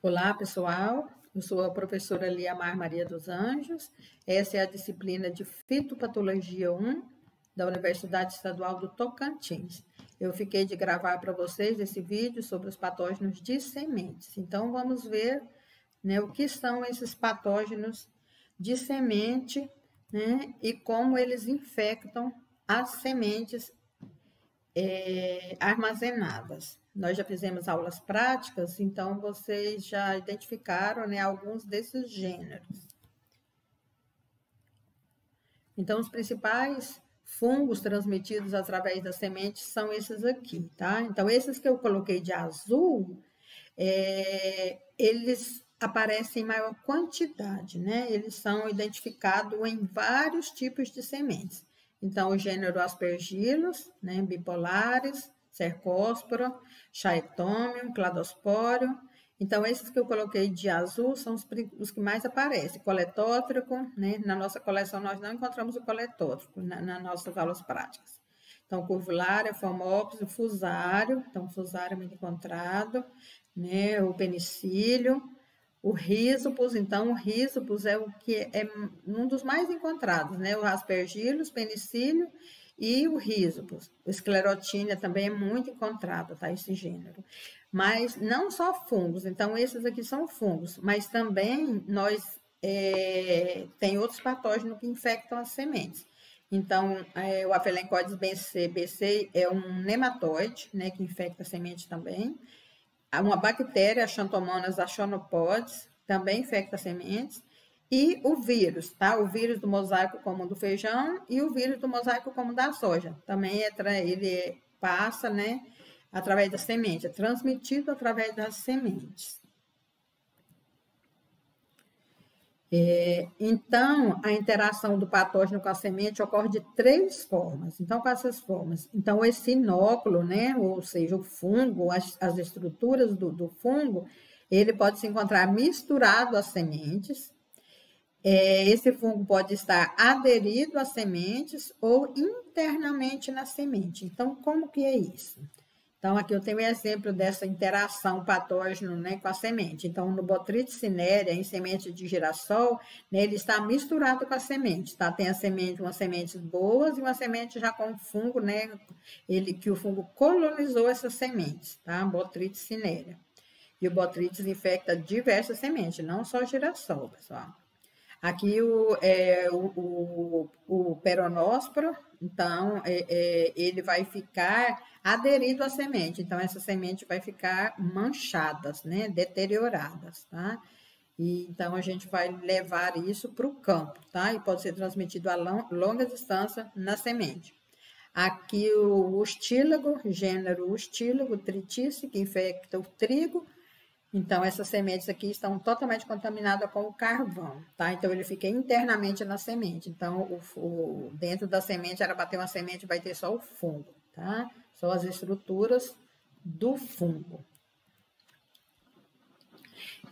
Olá, pessoal. Eu sou a professora Liamar Maria dos Anjos. Essa é a disciplina de Fitopatologia 1 da Universidade Estadual do Tocantins. Eu fiquei de gravar para vocês esse vídeo sobre os patógenos de sementes. Então, vamos ver, né, o que são esses patógenos de semente, né, e como eles infectam as sementes armazenadas. Nós já fizemos aulas práticas, então vocês já identificaram, né, alguns desses gêneros. Então, os principais fungos transmitidos através das sementes são esses aqui, tá? Então, esses que eu coloquei de azul, eles aparecem em maior quantidade, né? Eles são identificados em vários tipos de sementes. Então, o gênero Aspergillus, né, bipolares, Cercospora, Chaetomium, Cladosporium. Então, esses que eu coloquei de azul são os que mais aparecem. Coletótrico, né? Na nossa coleção nós não encontramos o coletótrico nas nossas aulas práticas. Então, Curvularia, Phomopsis, o Fusário. Então, o Fusário é muito encontrado, né? O Penicílio. O Rhizopus, então, o Rhizopus é o que é um dos mais encontrados, né? O Aspergillus, Penicílio e o Rhizopus. O Sclerotinia também é muito encontrado, tá? Esse gênero. Mas não só fungos, então esses aqui são fungos, mas também tem outros patógenos que infectam as sementes. Então, o Aphelencoides BC é um nematóide, né? Que infecta a semente também. Uma bactéria, a Xanthomonas achonopodes, também infecta sementes, e o vírus, tá? O vírus do mosaico comum do feijão e o vírus do mosaico comum da soja. Também ele passa, né, através da semente, é transmitido através das sementes. Então, a interação do patógeno com a semente ocorre de 3 formas. Então, com essas formas. Então, esse inóculo, né, ou seja, o fungo, as estruturas do fungo, ele pode se encontrar misturado às sementes. Esse fungo pode estar aderido às sementes ou internamente na semente. Então, como que é isso? Então, aqui eu tenho um exemplo dessa interação patógeno, né, com a semente. Então, no Botrytis cinerea, em semente de girassol, né, ele está misturado com a semente, tá? Tem umas sementes boas e uma semente já com fungo, né, que o fungo colonizou essas sementes, tá? Botrytis cinerea. E o Botrytis infecta diversas sementes, não só girassol, pessoal. Aqui o peronósporo, então, ele vai ficar aderido à semente. Então, essa semente vai ficar manchadas, né? Deterioradas, tá? Então, a gente vai levar isso para o campo, tá? E pode ser transmitido a longa distância na semente. Aqui o ustílago, gênero ustílago, tritice, que infecta o trigo. Então, essas sementes aqui estão totalmente contaminadas com o carvão, tá? Então, ele fica internamente na semente. Então, dentro da semente, era para ter uma semente, vai ter só o fungo, tá? Só as estruturas do fungo.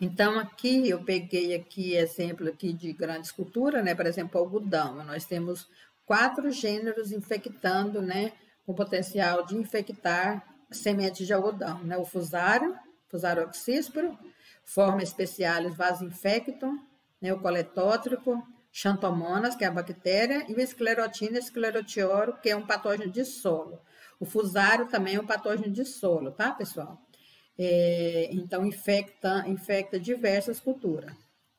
Então, aqui, eu peguei aqui exemplo aqui de grandes culturas, né? Por exemplo, algodão. Nós temos 4 gêneros infectando, né? Com potencial de infectar sementes de algodão, né? O Fusário oxíspero, Forma specialis vasinfectum, né, o coletótrico, Xanthomonas, que é a bactéria, e o Sclerotinia sclerotioro, que é um patógeno de solo. O Fusário também é um patógeno de solo, tá, pessoal? Então, infecta diversas culturas.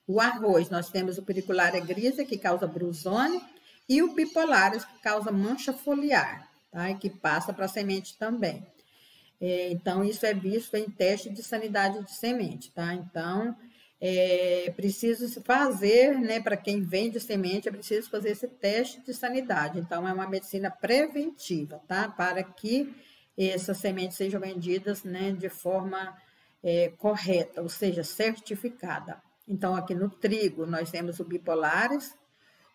O arroz, nós temos o Pericularia grisa, que causa brusone, e o Bipolaris, que causa mancha foliar, tá? E que passa para a semente também. Então, isso é visto em teste de sanidade de semente, tá? Então, preciso se fazer, né? Para quem vende semente, é preciso fazer esse teste de sanidade. Então, é uma medicina preventiva, tá? Para que essas sementes sejam vendidas, né, de forma correta, ou seja, certificada. Então, aqui no trigo, nós temos o Bipolaris,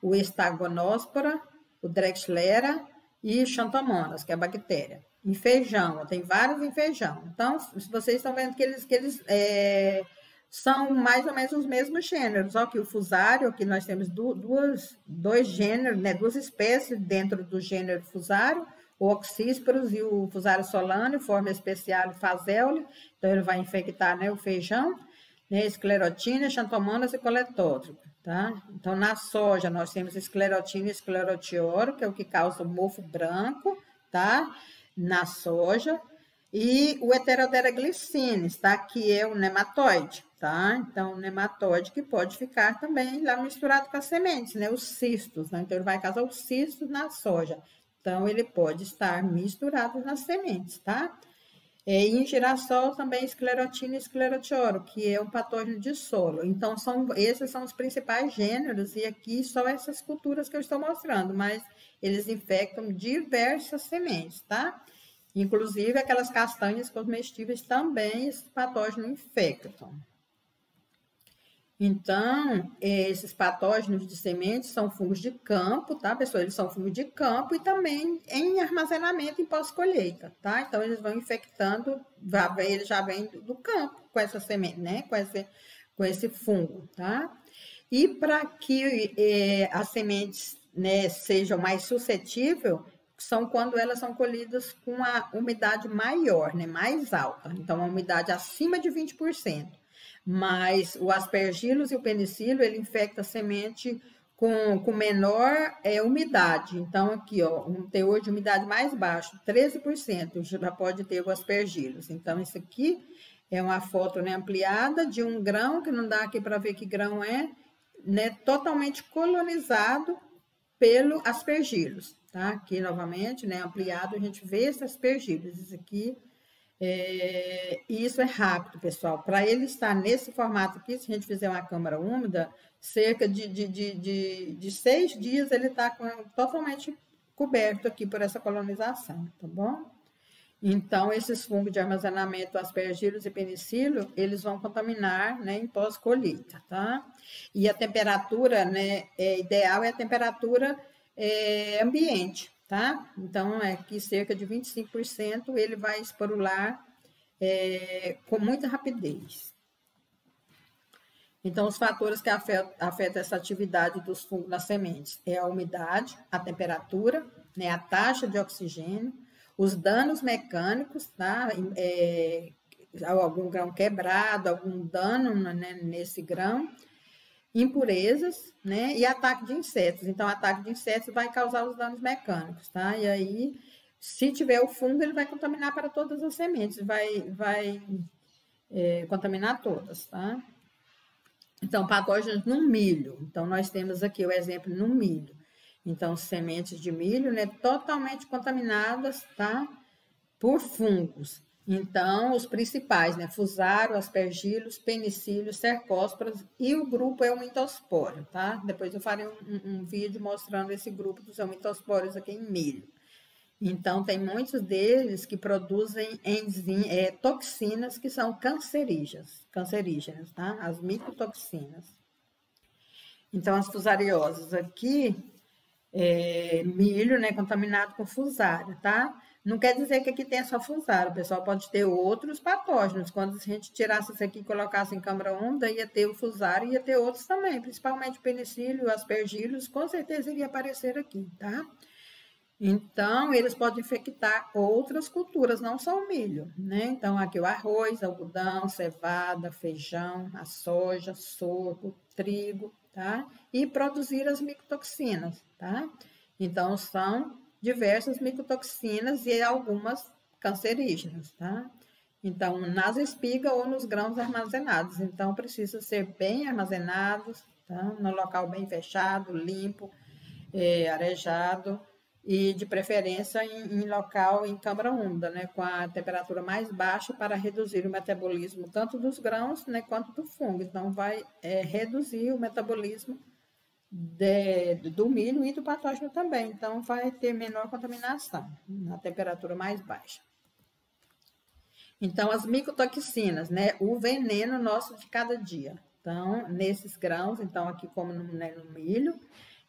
o Stagonospora, o Drexlera e o Xanthomonas, que é a bactéria. Em feijão, tem vários em feijão. Então, vocês estão vendo que eles são mais ou menos os mesmos gêneros. Só que o Fusário, aqui nós temos dois gêneros, né, 2 espécies dentro do gênero Fusário, o Oxísporos e o Fusário solano, Forma specialis phaseoli. Então, ele vai infectar, né, o feijão. né? Esclerotina, xantomonas e coletótropo, tá? Então, na soja, nós temos esclerotina e esclerotioro, que é o que causa o mofo branco, tá? Na soja. E o Heterodera glycinis, tá? Que é o nematóide, tá? Então, o nematóide que pode ficar também lá misturado com as sementes, né? Os cistos, né? Então, ele vai causar os cistos na soja. Então, ele pode estar misturado nas sementes, tá? E em girassol também esclerotina e esclerotioro, que é um patógeno de solo. Então, esses são os principais gêneros, e aqui só essas culturas que eu estou mostrando, mas eles infectam diversas sementes, tá? Inclusive, aquelas castanhas comestíveis também esse patógeno infectam. Então, esses patógenos de sementes são fungos de campo, tá, pessoal? Eles são fungos de campo e também em armazenamento em pós-colheita, tá? Então, eles vão infectando, ele já vem do campo com essa semente, né? Com esse fungo, tá? E para que as sementes, né, sejam mais suscetíveis, são quando elas são colhidas com a umidade maior, né, mais alta. Então, a umidade acima de 20%. Mas o aspergillus e o penicillo, ele infecta a semente com menor umidade. Então, aqui, ó, um teor de umidade mais baixo, 13%, já pode ter o aspergillus. Então, isso aqui é uma foto, né, ampliada de um grão, que não dá aqui para ver que grão é, né, totalmente colonizado pelo aspergillus, tá? Aqui, novamente, né, ampliado, a gente vê esse aspergillus. Isso aqui, isso é rápido, pessoal. Para ele estar nesse formato aqui, se a gente fizer uma câmara úmida, cerca de 6 dias ele está totalmente coberto aqui por essa colonização, tá bom? Então, esses fungos de armazenamento, aspergillus e penicillo, eles vão contaminar, né, em pós-colheita, tá? E a temperatura, né, ideal é a temperatura ambiente, tá? Então, aqui cerca de 25% ele vai esporular com muita rapidez. Então, os fatores que afetam essa atividade dos fungos nas sementes é a umidade, a temperatura, né, a taxa de oxigênio, os danos mecânicos, tá? Algum grão quebrado, algum dano, né, nesse grão, impurezas, né? E ataque de insetos. Então, ataque de insetos vai causar os danos mecânicos, tá? E aí, se tiver o fungo, ele vai contaminar para todas as sementes, vai contaminar todas, tá? Então, patógenos no milho. Então, nós temos aqui o exemplo no milho. Então, sementes de milho, né, totalmente contaminadas, tá? Por fungos. Então, os principais, né? Fusarium, aspergillus, penicillium, cercosporas e o grupo Euminthosporium, tá? Depois eu farei um vídeo mostrando esse grupo dos Euminthosporiums aqui em milho. Então, tem muitos deles que produzem toxinas que são cancerígenas, tá? As micotoxinas. Então, as fusariosas aqui, milho, né, contaminado com fusário, tá? Não quer dizer que aqui tenha só fusário, o pessoal pode ter outros patógenos. Quando a gente tirasse isso aqui e colocasse em câmara úmida, ia ter o fusário e ia ter outros também, principalmente o penicillium, aspergillus, com certeza iria aparecer aqui, tá? Então, eles podem infectar outras culturas, não só o milho, né? Então, aqui o arroz, algodão, cevada, feijão, a soja, sorgo, trigo, tá? E produzir as micotoxinas, tá? Então, são diversas micotoxinas e algumas cancerígenas, tá? Então, nas espigas ou nos grãos armazenados. Então, precisa ser bem armazenados, tá? No local bem fechado, limpo, arejado, e de preferência em local em câmara úmida, né, com a temperatura mais baixa para reduzir o metabolismo tanto dos grãos, né, quanto do fungo. Então, vai reduzir o metabolismo do milho e do patógeno também. Então, vai ter menor contaminação na temperatura mais baixa. Então, as micotoxinas, né, o veneno nosso de cada dia. Então, nesses grãos, então aqui como no milho,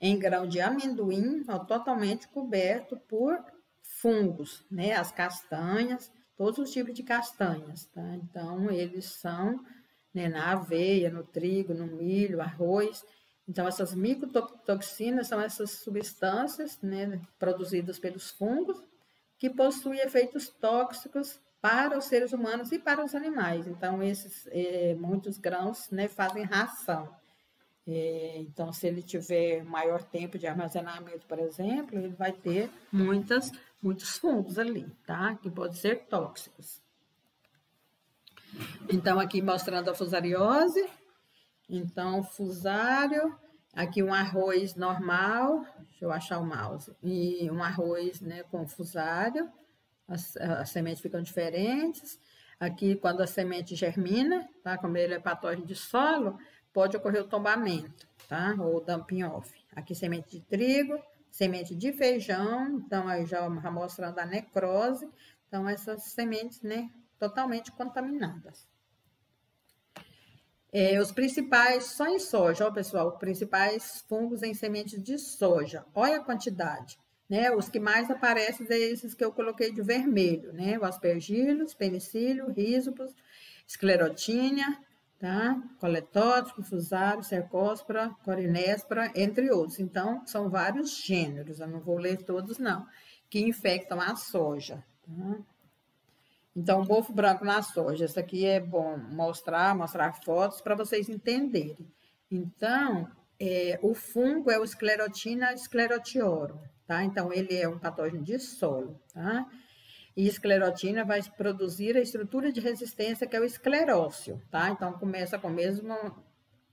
em grão de amendoim, ó, totalmente coberto por fungos, né? As castanhas, todos os tipos de castanhas, tá? Então, eles são, né, na aveia, no trigo, no milho, arroz. Então, essas micotoxinas são essas substâncias, né, produzidas pelos fungos, que possuem efeitos tóxicos para os seres humanos e para os animais. Então, muitos grãos, né, fazem ração. Então, se ele tiver maior tempo de armazenamento, por exemplo, ele vai ter muitos fungos ali, tá? Que podem ser tóxicos. Então, aqui mostrando a fusariose. Então, fusário, aqui um arroz normal, deixa eu achar o mouse, e um arroz, né, com fusário, as sementes ficam diferentes. Aqui, quando a semente germina, tá? Como ele é patógeno de solo, pode ocorrer o tombamento, tá? Ou dumping off. Aqui, semente de trigo, semente de feijão, então aí já mostrando a necrose. Então, essas sementes, né, totalmente contaminadas. Os principais, só em soja, ó, pessoal, os principais fungos em sementes de soja. Olha a quantidade, né? Os que mais aparecem são esses que eu coloquei de vermelho, né? O aspergillus, penicillium, rhizopus, sclerotinia, tá? Coletótrico, fusário, cercospora, corinéspora, entre outros. Então, são vários gêneros, eu não vou ler todos, não, que infectam a soja, tá? Então, mofo branco na soja. Isso aqui é bom mostrar fotos para vocês entenderem. Então, o fungo é o Sclerotina sclerotioro, tá? Então, ele é um patógeno de solo, tá? E esclerotina vai produzir a estrutura de resistência, que é o esclerócio, tá? Então, começa com o mesmo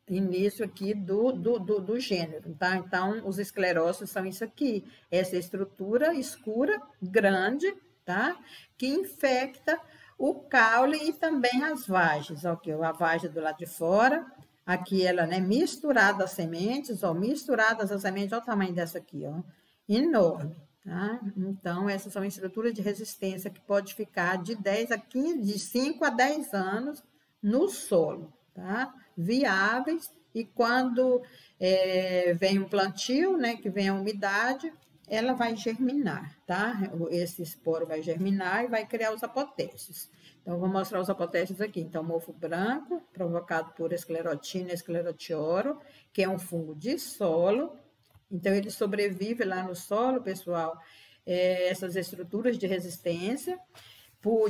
início aqui do gênero, tá? Então, os esclerócios são isso aqui, essa estrutura escura, grande, tá? Que infecta o caule e também as vagens, ok? A vagem do lado de fora, aqui ela, né, misturada às sementes, ó, misturadas às sementes, olha o tamanho dessa aqui, ó, enorme, tá? Então, essas são estruturas de resistência que pode ficar de 10 a 15, de 5 a 10 anos no solo, tá? Viáveis, e quando vem um plantio, né, que vem a umidade, ela vai germinar, tá? Esse esporo vai germinar e vai criar os apotécios. Então, vou mostrar os apotécios aqui. Então, mofo branco, provocado por Sclerotina sclerotioro, que é um fungo de solo. Então, ele sobrevive lá no solo, pessoal, essas estruturas de resistência,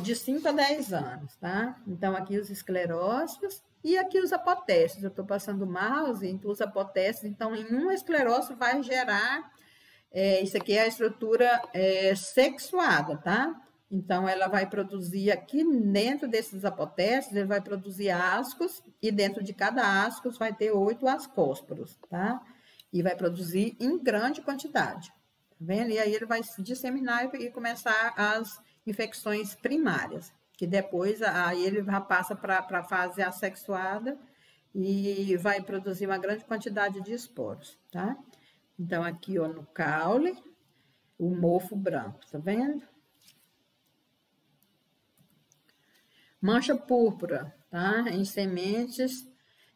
de 5 a 10 anos, tá? Então, aqui os esclerócitos e aqui os apotécios. Eu estou passando o mouse entre os apotécios. Então, em um esclerócio vai gerar... isso aqui é a estrutura sexuada, tá? Então, ela vai produzir aqui dentro desses apotécios, ele vai produzir ascos, e dentro de cada ascos vai ter 8 ascósporos, tá? E vai produzir em grande quantidade, tá vendo? E aí ele vai se disseminar e começar as infecções primárias, que depois aí ele já passa para a fase assexuada e vai produzir uma grande quantidade de esporos, tá? Então, aqui, ó, no caule, o mofo branco, tá vendo? Mancha púrpura, tá? Em sementes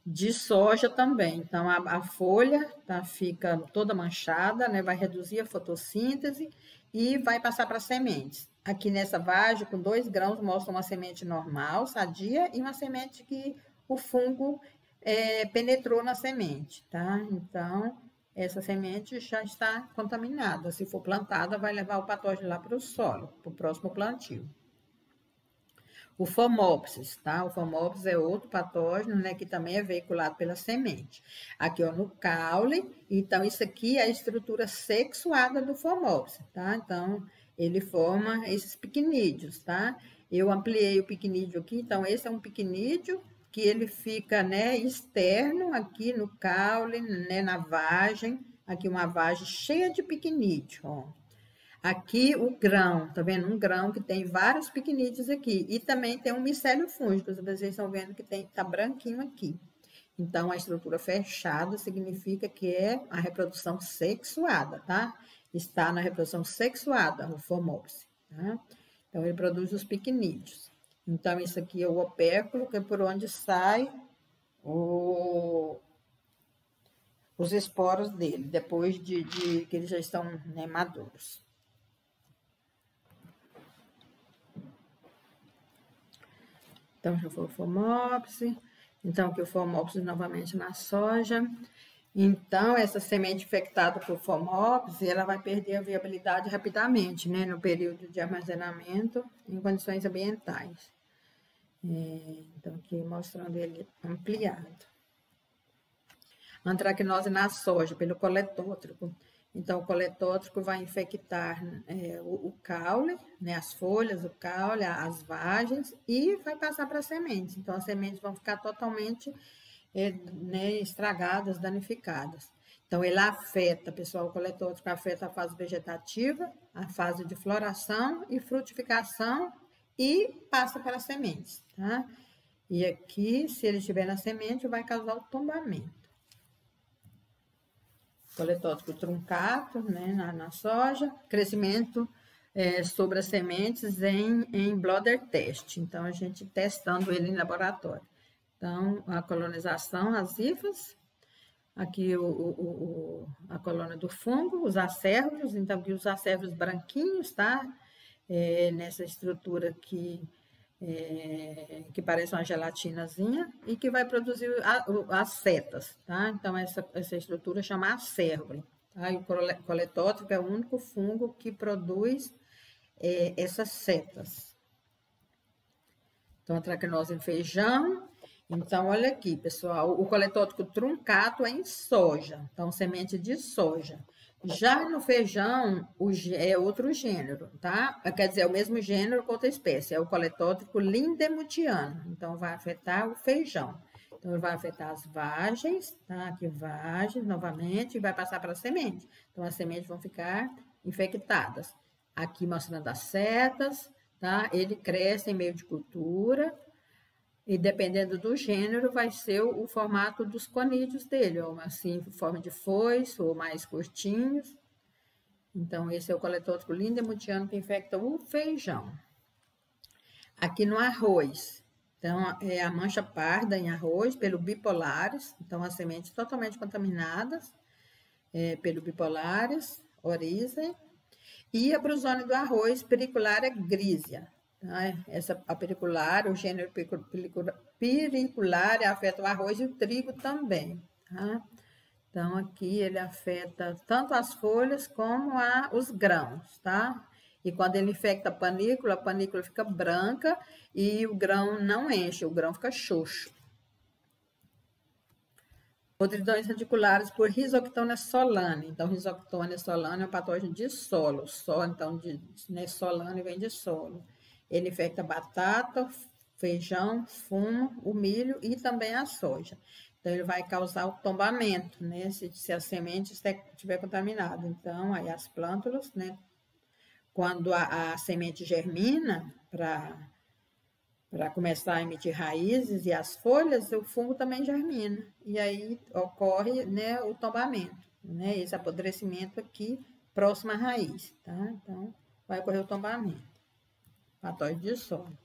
de soja também. Então, a folha, tá? Fica toda manchada, né? Vai reduzir a fotossíntese e vai passar para sementes. Aqui nessa vagem, com 2 grãos, mostra uma semente normal, sadia, e uma semente que o fungo penetrou na semente, tá? Então, essa semente já está contaminada. Se for plantada, vai levar o patógeno lá para o solo, para o próximo plantio. O Phomopsis, tá? O Phomopsis é outro patógeno, né, que também é veiculado pela semente. Aqui, ó, no caule, então isso aqui é a estrutura sexuada do Phomopsis, tá? Então, ele forma esses piquinídeos, tá? Eu ampliei o piquinídeo aqui, então esse é um piquinídeo que ele fica, né, externo aqui no caule, né, na vagem, aqui uma vagem cheia de piquinídeo, ó. Aqui o grão, tá vendo? Um grão que tem vários piquinídeos aqui. E também tem um micélio fúngico, vocês estão vendo que tá branquinho aqui. Então, a estrutura fechada significa que é a reprodução sexuada, tá? Está na reprodução sexuada, o Phomopsis, tá? Então, ele produz os piquinídeos. Então, isso aqui é o opérculo, que é por onde sai os esporos dele, depois de que eles já estão, né, maduros. Então, já foi o Phomopsis. Então, aqui o Phomopsis novamente na soja. Então, essa semente infectada por Fomox, ela vai perder a viabilidade rapidamente, né, no período de armazenamento em condições ambientais. Então, aqui mostrando ele ampliado. Antracnose na soja, pelo coletótrico. Então, o coletótrico vai infectar o caule, né, as folhas, o caule, as vagens, e vai passar para as sementes. Então, as sementes vão ficar totalmente estragadas, danificadas. Então, ele afeta, pessoal, o coletótrico afeta a fase vegetativa, a fase de floração e frutificação e passa para as sementes, tá? E aqui, se ele estiver na semente, vai causar o tombamento. Coletótrico truncato, né, na soja, crescimento sobre as sementes em blotter test. Então, a gente testando ele em laboratório. Então, a colonização, as hifas, aqui a colônia do fungo, os acéfalos, então aqui os acéfalos branquinhos, tá? Nessa estrutura aqui, que parece uma gelatinazinha e que vai produzir as setas, tá? Então, essa estrutura chama acéfalo, tá? E o coletótrico é o único fungo que produz essas setas. Então, antracnose em feijão. Então, olha aqui, pessoal, o coletótrico truncato é em soja, então, semente de soja. Já no feijão, é outro gênero, tá? Quer dizer, é o mesmo gênero com outra espécie, é o coletótrico lindemutiano, então, vai afetar o feijão. Então, ele vai afetar as vagens, tá? Aqui, vagens, novamente, e vai passar para a semente. Então, as sementes vão ficar infectadas. Aqui, mostrando as setas, tá? Ele cresce em meio de cultura, e dependendo do gênero, vai ser o formato dos conídeos dele, ou assim, em forma de foice, ou mais curtinhos. Então, esse é o coletótrico lindemutiano que infecta o feijão. Aqui no arroz, então, é a mancha parda em arroz, pelo bipolares, então, as sementes totalmente contaminadas pelo bipolares, oryzae, e a brusone do arroz, Pericularia grisia. A periculária, o gênero pericularia afeta o arroz e o trigo também, tá? Então, aqui ele afeta tanto as folhas como os grãos, tá? E quando ele infecta a panícula fica branca e o grão não enche, o grão fica xoxo. Podridões radiculares por Rhizoctona solane. Então, Rhizoctona solane é um patógeno de solo. Então, solane vem de solo. Ele infecta batata, feijão, fumo, o milho e também a soja. Então, ele vai causar o tombamento, né? Se a semente estiver contaminada. Então, aí as plântulas, né? Quando a semente germina para começar a emitir raízes e as folhas, o fungo também germina. E aí ocorre, né, o tombamento, né? Esse apodrecimento aqui próximo à raiz, tá? Então, vai ocorrer o tombamento. Patógeno de solo.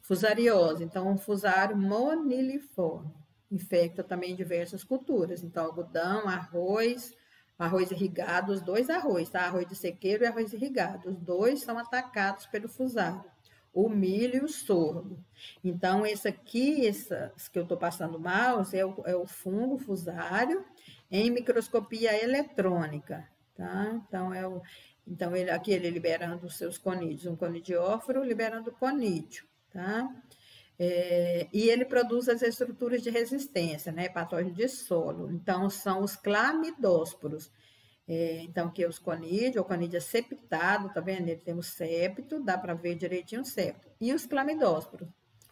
Fusariose, então, um fusário moniliforme. Infecta também diversas culturas. Então, algodão, arroz irrigado, os dois arroz, tá? Arroz de sequeiro e arroz irrigado. Os dois são atacados pelo fusário. O milho e o sorgo. Então, esse aqui, esses que eu estou passando mouse, é o fungo fusário em microscopia eletrônica, tá? Então, aqui ele liberando os seus conídeos, um conidióforo liberando conídeo, tá? E ele produz as estruturas de resistência, né? Patógeno de solo. Então, são os clamidósporos. Então, aqui é os conídeos, o conídeo é septado, tá vendo? Ele tem o septo, dá para ver direitinho o septo. E os clamidósporos.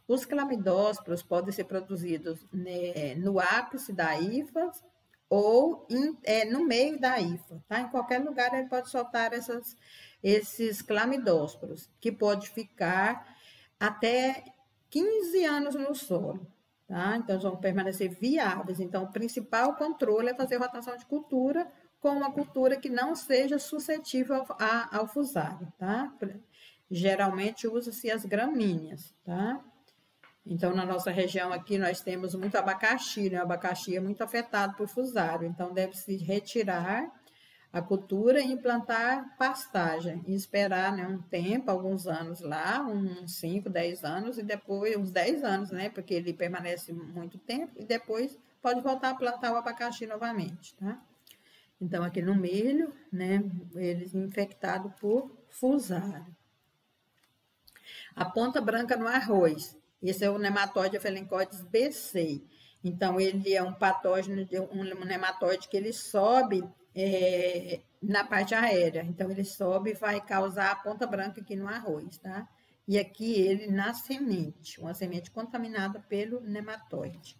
Os clamidósporos podem ser produzidos, né, no ápice da hifa, ou no meio da hifa, tá? Em qualquer lugar ele pode soltar esses clamidósporos, que pode ficar até 15 anos no solo, tá? Então, eles vão permanecer viáveis. Então, o principal controle é fazer rotação de cultura com uma cultura que não seja suscetível ao fusário, tá? Geralmente, usa-se as gramíneas, tá? Então, na nossa região aqui, nós temos muito abacaxi, né? O abacaxi é muito afetado por fusário, então deve-se retirar a cultura e implantar pastagem. E esperar, né, um tempo, alguns anos lá, uns 5, 10 anos, e depois uns 10 anos, né? Porque ele permanece muito tempo, e depois pode voltar a plantar o abacaxi novamente, tá? Então, aqui no milho, né, eles infectados por fusário. A ponta branca no arroz. Esse é o nematóide Aphelencoides BC. Então, ele é um patógeno, um nematóide que ele sobe na parte aérea. Então, ele sobe e vai causar a ponta branca aqui no arroz, tá? E aqui ele na semente, uma semente contaminada pelo nematóide.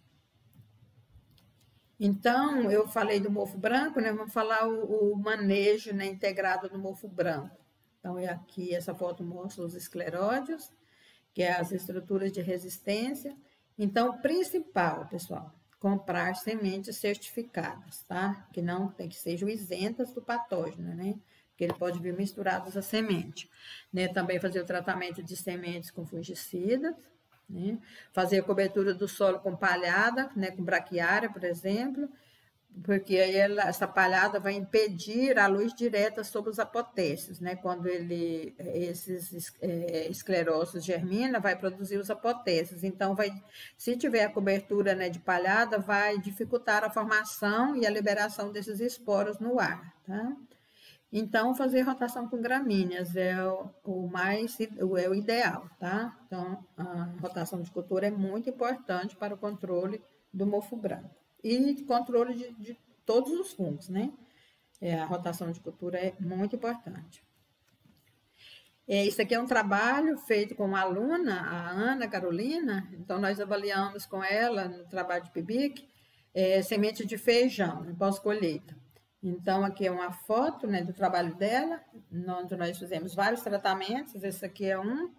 Então, eu falei do mofo branco, né? Vamos falar o manejo, né, integrado do mofo branco. Então, aqui essa foto mostra os escleródios, que é as estruturas de resistência. Então, o principal, pessoal, comprar sementes certificadas, tá? Que não tem que sejam isentas do patógeno, né? Porque ele pode vir misturados à semente. Né? Também fazer o tratamento de sementes com fungicidas, né? Fazer a cobertura do solo com palhada, né? Com braquiária, por exemplo, porque aí essa palhada vai impedir a luz direta sobre os apotécios, né? Quando esses esclerócios germina, vai produzir os apotécios. Então, se tiver a cobertura, né, de palhada, vai dificultar a formação e a liberação desses esporos no ar, tá? Então, fazer rotação com gramíneas é o ideal, tá? Então, a rotação de cultura é muito importante para o controle do mofo branco. E controle de todos os fungos, né? A rotação de cultura é muito importante. Isso aqui é um trabalho feito com uma aluna, a Ana Carolina. Então, nós avaliamos com ela, no trabalho de PIBIC, semente de feijão, em pós-colheita. Então, aqui é uma foto, né, do trabalho dela, onde nós fizemos vários tratamentos. Esse aqui é um.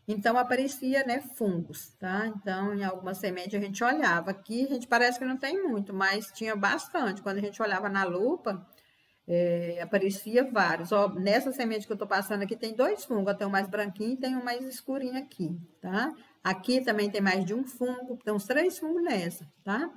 Então, aparecia, né, fungos, tá? Então, em alguma semente a gente olhava. Aqui, a gente parece que não tem muito, mas tinha bastante. Quando a gente olhava na lupa, aparecia vários. Ó, nessa semente que eu tô passando aqui, tem 2 fungos. Tem um mais branquinho e tem um mais escurinho aqui, tá? Aqui também tem mais de um fungo, tem uns 3 fungos nessa, tá?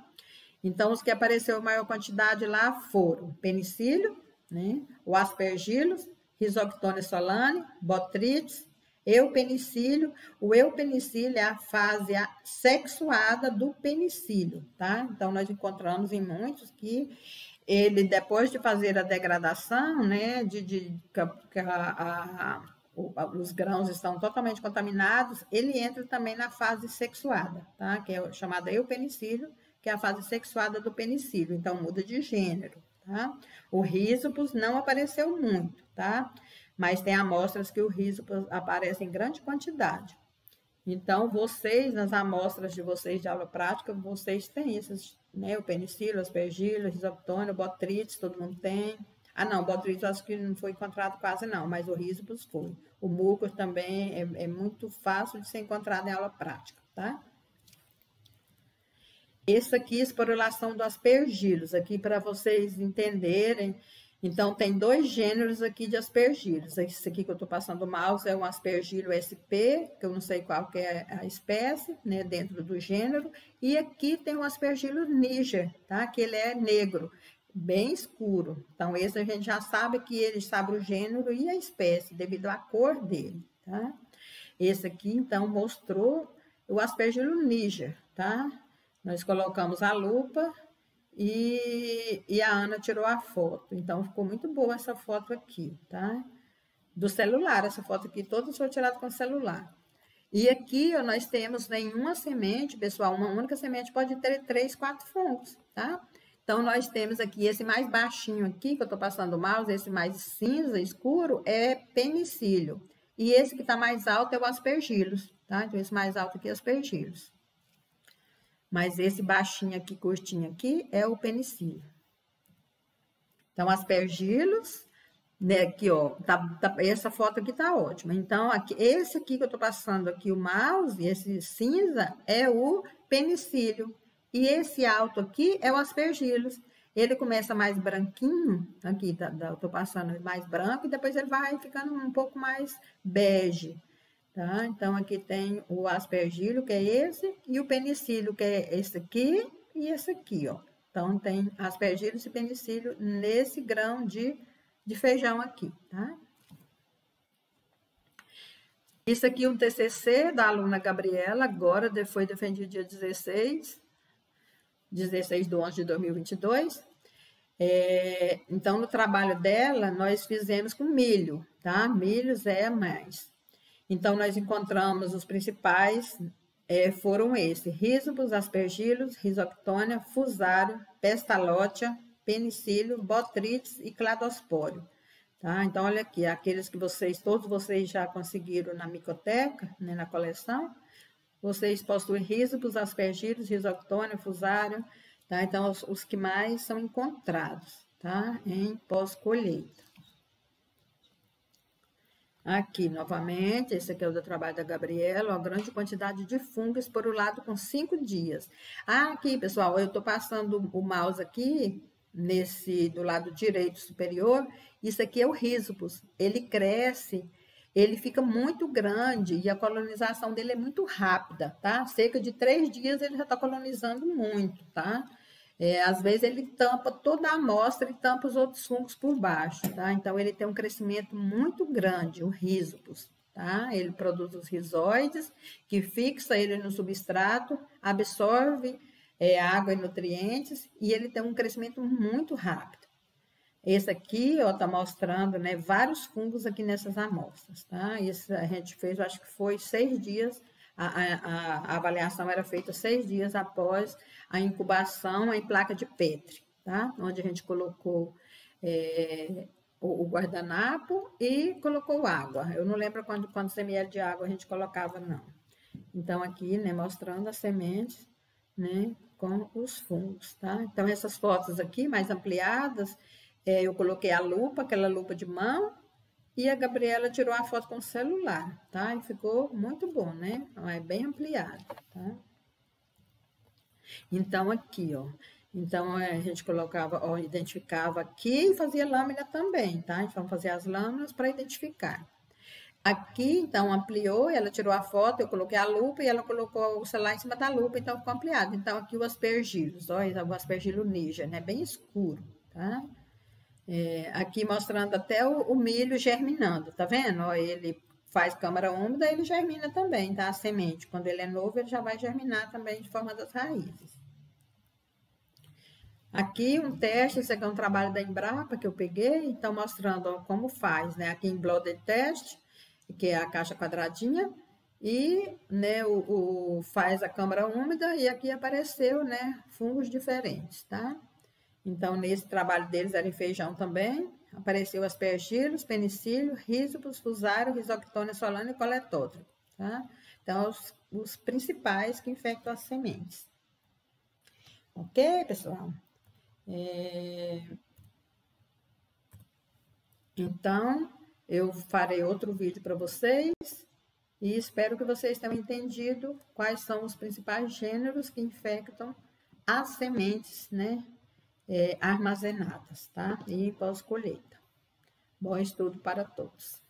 Então, os que apareceu em maior quantidade lá foram penicílio, né, o aspergillus, Rhizoctone solane, botrytis, eupenicílio. O eupenicílio é a fase sexuada do penicílio, tá? Então, nós encontramos em muitos que ele, depois de fazer a degradação, né, os grãos estão totalmente contaminados, ele entra também na fase sexuada, tá? Que é chamada eupenicílio, que é a fase sexuada do penicílio. Então, muda de gênero, tá? O Rhizopus não apareceu muito, tá? Mas tem amostras que o Rhizopus aparece em grande quantidade. Então, vocês, nas amostras de vocês de aula prática, vocês têm esses, né? O penicílio, aspergillus, Rhizoctone, botrytis, todo mundo tem. Ah, não, botrytis acho que não foi encontrado quase não, mas o Rhizopus foi. O mucus também é muito fácil de ser encontrado em aula prática, tá? Esse aqui, esporulação do aspergillus, aqui para vocês entenderem. Então, tem 2 gêneros aqui de aspergillus. Esse aqui que eu estou passando o mouse é um aspergillus SP, que eu não sei qual que é a espécie, né, dentro do gênero. E aqui tem o aspergillus niger, tá? Que ele é negro, bem escuro. Então, esse a gente já sabe que ele sabe o gênero e a espécie, devido à cor dele, tá? Esse aqui, então, mostrou o aspergillus niger, tá? Nós colocamos a lupa e a Ana tirou a foto. Então, ficou muito boa essa foto aqui, tá? Do celular, essa foto aqui, todas foram tiradas com celular. E aqui, ó, nós temos nenhuma semente, pessoal, uma única semente pode ter 3, 4 fungos, tá? Então, nós temos aqui esse mais baixinho aqui, que eu tô passando o mouse, esse mais cinza, escuro, é penicílio. E esse que tá mais alto é o aspergillus, tá? Então, esse mais alto aqui é aspergillus. Mas esse baixinho aqui, curtinho aqui, é o penicílio. Então, aspergillus, né, aqui, ó, essa foto aqui tá ótima. Então, aqui, esse aqui que eu tô passando aqui, o mouse, esse cinza, é o penicílio. E esse alto aqui é o aspergillus. Ele começa mais branquinho, aqui, eu tô passando mais branco, e depois ele vai ficando um pouco mais bege. Tá? Então, aqui tem o aspergillus, que é esse, e o penicílio, que é esse aqui e esse aqui, ó. Então, tem aspergillus e penicílio nesse grão de de feijão aqui, tá? Isso aqui é um TCC da aluna Gabriela, agora foi defendido dia 16 de 11 de 2022. Então, no trabalho dela, nós fizemos com milho, tá? Milho, Zé, mais. Então, nós encontramos os principais, foram esses: rízopus, aspergillus, rhizoctônia, fusário, pestalotia, penicílio, botrytis e cladospório. Tá? Então, olha aqui, aqueles que todos vocês já conseguiram na micoteca, né, na coleção, vocês possuem rízopus, aspergillus, rhizoctônia, fusário, tá? Então, os que mais são encontrados, tá? Em pós-colheita. Aqui, novamente, esse aqui é o do trabalho da Gabriela, uma grande quantidade de fungos por um lado com 5 dias. Aqui, pessoal, eu estou passando o mouse aqui, do lado direito superior, isso aqui é o rízopus. Ele cresce, ele fica muito grande e a colonização dele é muito rápida, tá? Cerca de 3 dias ele já está colonizando muito, tá? Às vezes ele tampa toda a amostra e tampa os outros fungos por baixo, tá? Então ele tem um crescimento muito grande, o rízopus, tá? Ele produz os rizóides, que fixa ele no substrato, absorve água e nutrientes, e ele tem um crescimento muito rápido. Esse aqui, ó, tá mostrando, né, vários fungos aqui nessas amostras, tá? Isso a gente fez, eu acho que foi 6 dias, a avaliação era feita 6 dias após a incubação em placa de Petri, tá? Onde a gente colocou o guardanapo e colocou água. Eu não lembro quantos ml de água a gente colocava, não. Então, aqui, né, mostrando as sementes, né, com os fungos, tá? Então, essas fotos aqui, mais ampliadas, eu coloquei a lupa, aquela lupa de mão, e a Gabriela tirou a foto com o celular, tá? E ficou muito bom, né? É bem ampliado, tá? Então, aqui, ó. Então, a gente colocava, ó, identificava aqui e fazia lâmina também, tá? Então, fazia as lâminas para identificar. Aqui, então, ampliou, ela tirou a foto, eu coloquei a lupa e ela colocou o celular em cima da lupa, então ficou ampliado. Então, aqui o aspergillus, ó, o aspergillus niger, né? Bem escuro, tá? Aqui mostrando até o milho germinando, tá vendo? Ó, ele faz câmara úmida, ele germina também, tá? A semente, quando ele é novo, ele já vai germinar também de forma das raízes. Aqui um teste, esse aqui é um trabalho da Embrapa que eu peguei, então mostrando ó, como faz, né? Aqui em Blooded Test, que é a caixa quadradinha, e né, faz a câmara úmida, e aqui apareceu, né, fungos diferentes, tá? Então, nesse trabalho deles era em feijão também, apareceu aspergillus, penicílio, rízopus, fusário, rhizoctônia solana e coletótrico, tá? Então, os principais que infectam as sementes. Ok, pessoal? Então, eu farei outro vídeo para vocês e espero que vocês tenham entendido quais são os principais gêneros que infectam as sementes, né, armazenadas, tá? E pós-colheita. Bom estudo para todos.